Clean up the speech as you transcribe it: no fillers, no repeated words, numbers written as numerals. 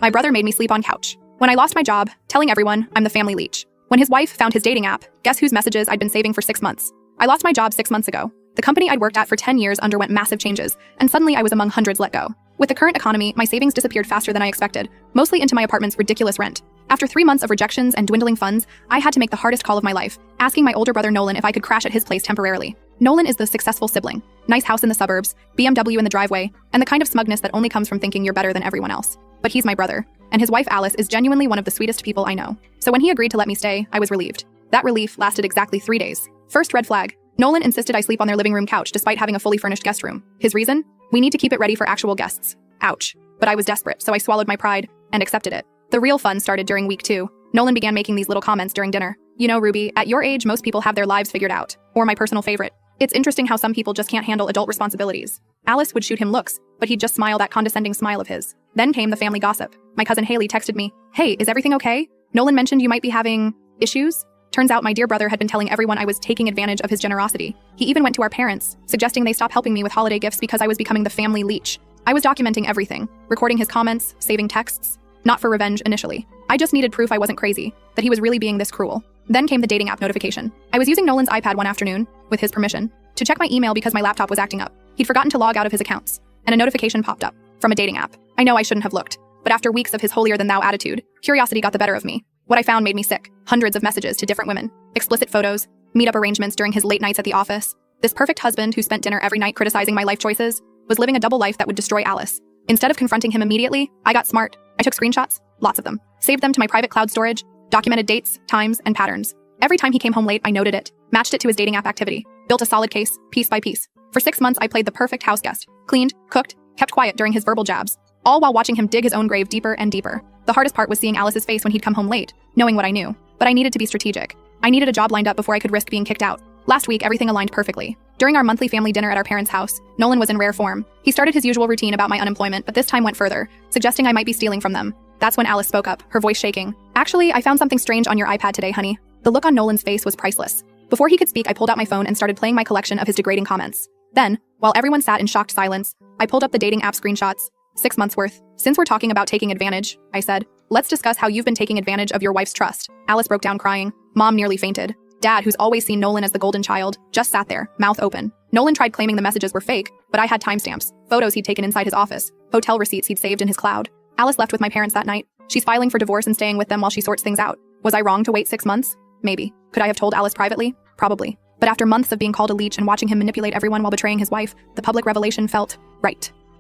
My brother made me sleep on couch. When I lost my job, telling everyone I'm the family leech. When his wife found his dating app, guess whose messages I'd been saving for 6 months? I lost my job 6 months ago. The company I'd worked at for 10 years underwent massive changes, and suddenly I was among hundreds let go. With the current economy, my savings disappeared faster than I expected, mostly into my apartment's ridiculous rent. After 3 months of rejections and dwindling funds, I had to make the hardest call of my life, asking my older brother Nolan if I could crash at his place temporarily. Nolan is the successful sibling. Nice house in the suburbs, BMW in the driveway, and the kind of smugness that only comes from thinking you're better than everyone else. But he's my brother, and his wife Alice is genuinely one of the sweetest people I know. So when he agreed to let me stay, I was relieved. That relief lasted exactly 3 days. First red flag. Nolan insisted I sleep on their living room couch despite having a fully furnished guest room. His reason? We need to keep it ready for actual guests. Ouch. But I was desperate, so I swallowed my pride and accepted it. The real fun started during week 2. Nolan began making these little comments during dinner. You know, Ruby, at your age, most people have their lives figured out. Or my personal favorite. It's interesting how some people just can't handle adult responsibilities. Alice would shoot him looks, but he'd just smile that condescending smile of his. Then came the family gossip. My cousin Haley texted me, "Hey, is everything okay? Nolan mentioned you might be having issues?" Turns out my dear brother had been telling everyone I was taking advantage of his generosity. He even went to our parents, suggesting they stop helping me with holiday gifts because I was becoming the family leech. I was documenting everything, recording his comments, saving texts. Not for revenge initially. I just needed proof I wasn't crazy, that he was really being this cruel. Then came the dating app notification. I was using Nolan's iPad one afternoon, with his permission, to check my email because my laptop was acting up. He'd forgotten to log out of his accounts, and a notification popped up from a dating app. I know I shouldn't have looked, but after weeks of his holier-than-thou attitude, curiosity got the better of me. What I found made me sick. Hundreds of messages to different women, explicit photos, meet-up arrangements during his late nights at the office. This perfect husband who spent dinner every night criticizing my life choices was living a double life that would destroy Alice. Instead of confronting him immediately, I got smart. I took screenshots, lots of them, saved them to my private cloud storage, documented dates, times, and patterns. Every time he came home late, I noted it, matched it to his dating app activity, built a solid case, piece by piece. For 6 months, I played the perfect house guest, cleaned, cooked, kept quiet during his verbal jabs, all while watching him dig his own grave deeper and deeper. The hardest part was seeing Alice's face when he'd come home late, knowing what I knew. But I needed to be strategic. I needed a job lined up before I could risk being kicked out. Last week, everything aligned perfectly. During our monthly family dinner at our parents' house, Nolan was in rare form. He started his usual routine about my unemployment, but this time went further, suggesting I might be stealing from them. That's when Alice spoke up, her voice shaking. "Actually, I found something strange on your iPad today, honey." The look on Nolan's face was priceless. Before he could speak, I pulled out my phone and started playing my collection of his degrading comments. Then, while everyone sat in shocked silence, I pulled up the dating app screenshots. 6 months worth. "Since we're talking about taking advantage," I said, "let's discuss how you've been taking advantage of your wife's trust." Alice broke down crying. Mom nearly fainted. Dad, who's always seen Nolan as the golden child, just sat there, mouth open. Nolan tried claiming the messages were fake, but I had timestamps, photos he'd taken inside his office, hotel receipts he'd saved in his cloud. Alice left with my parents that night. She's filing for divorce and staying with them while she sorts things out. Was I wrong to wait 6 months? Maybe. Could I have told Alice privately? Probably. But after months of being called a leech and watching him manipulate everyone while betraying his wife, the public revelation felt right.